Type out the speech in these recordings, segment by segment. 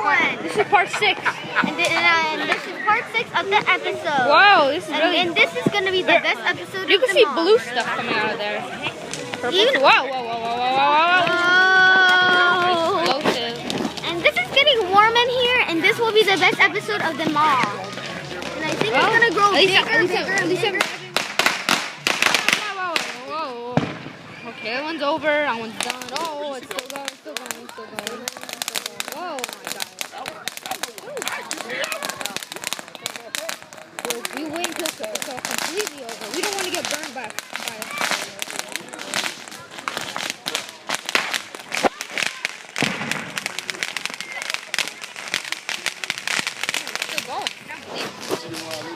one. This is part 6. And this is part 6 of the episode. Wow, this is really... And this is going to be the best episode You of can them see all. blue stuff coming out of there. Purple. Even- Wow, wow, wow, wow, wow, wow. Oh. Explosive. And this is getting warm in here, and this will be the best episode of them all. And I think it's going to grow bigger and bigger. Whoa. Okay, that one's over. That one's done. Oh, it's still going, still going, still going. Whoa, my God. We wait until it's all completely over. We don't want to get burned by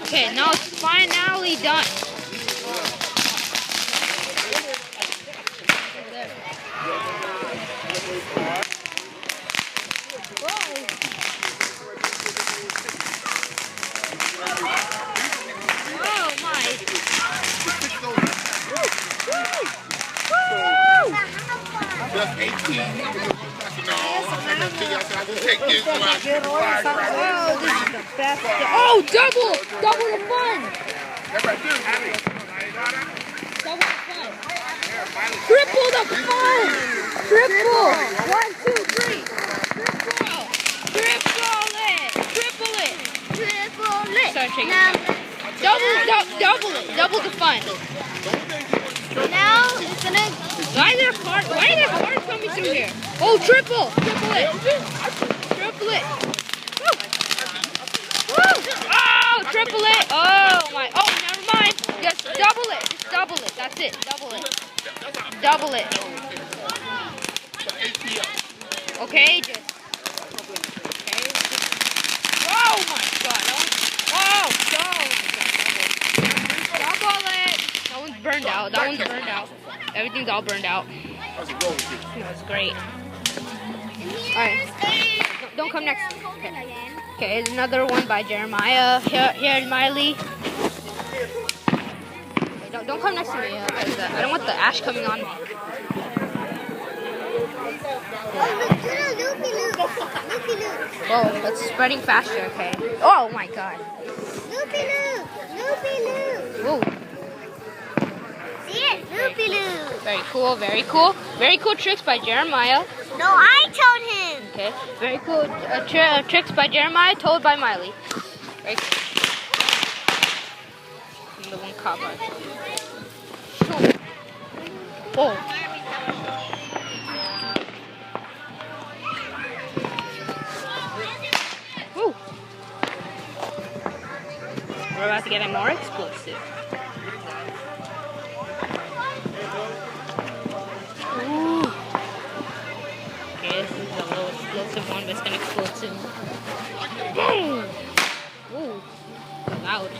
Okay, now it's finally done. Oh my. Just 18. No, I just tell you, I will take this one. Oh, this is the best. Oh, double the fun. Double the fun. Triple the fun. Triple. 1, 2, 3. Triple it. Start shaking. Double the fun. Now it's going to... Why are there cars coming through here? Oh, triple it. Woo. Oh, triple it. Oh my. Oh, never mind. Just double it. That's it. Double it. Okay, just. Okay. Oh my God. Oh my God. Double it. That one's burned out. Everything's all burned out. That's great. Alright. Don't come next. Okay, here's another one by Jeremiah. Here's Miley. Okay, don't come next to me. Because, I don't want the ash coming on me. Whoa, it's spreading faster. Okay. Oh my God. Whoa. See it? Loopy-loop. Very cool tricks by Jeremiah. No, I told him. Okay, very cool tricks by Jeremiah, told by Miley. Very cool. I'm the one caught by. Oh. Woo. We're about to get more explosive. Ooh. Okay, this is a little explosive one, but it's gonna explode soon. Boom! Ooh, loud.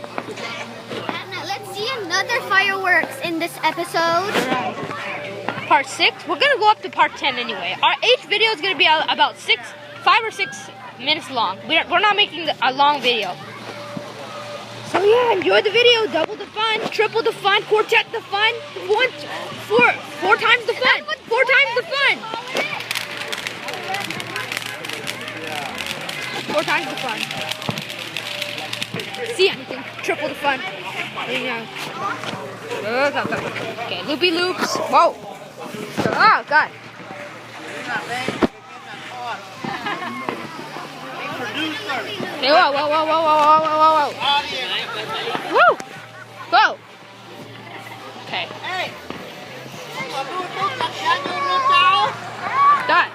Now let's see another fireworks in this episode. Alright. Part 6. We're gonna go up to part 10 anyway. Each video is gonna be about 5 or 6 minutes long. We're not making a long video. So yeah, enjoy the video. Double the fun, triple the fun, quartet the fun, four times the fun, 4 times the fun. 4 times the fun. See anything? Triple the fun. Okay, loopy loops. Whoa. Oh God. Okay, whoa. Woo! Whoa. Okay. Done.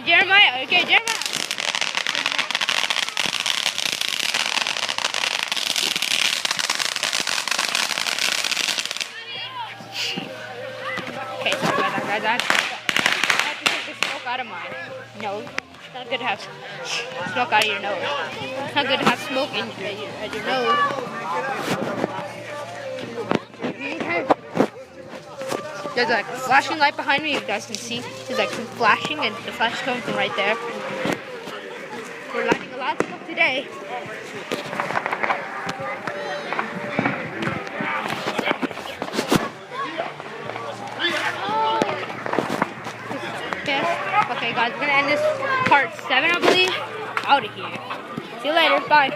Jeremiah. Okay, Jeremiah. Okay, sorry about that, guys. I have to take the smoke out of my nose. It's not good to have smoke out of your nose. It's not good to have smoke in your nose. Okay. There's like a flashing light behind me, you guys can see. There's like some flashing, and the flash is coming from right there. We're lighting a lot of stuff today. Okay, guys, we're gonna end this part 7, I believe. Out of here. See you later. Bye.